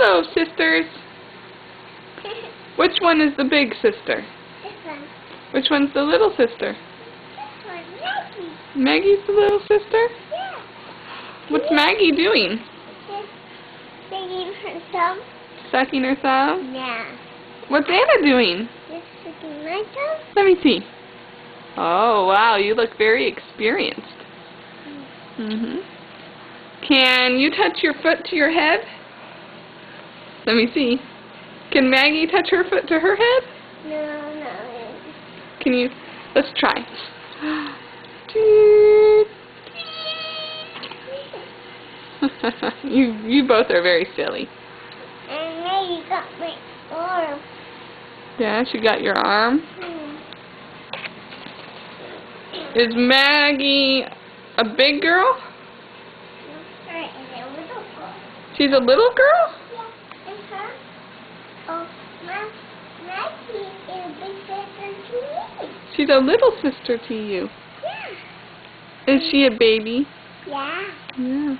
Hello, sisters. Which one is the big sister? This one. Which one's the little sister? This one, Maggie. Maggie's the little sister? Yeah. What's Maggie doing? Just singing her song. Sucking her thumb? Yeah. What's Anna doing? Just singing my song. Let me see. Oh, wow, you look very experienced. Can you touch your foot to your head? Let me see. Can Maggie touch her foot to her head? No. Can you? Let's try. You both are very silly. And Maggie got my arm. Yeah, she got your arm. Is Maggie a big girl? Right, and a little girl. She's a little girl? Yeah, and her. Oh, Maggie is a big sister to me. She's a little sister to you. Yeah. Is she a baby? Yeah. Yeah.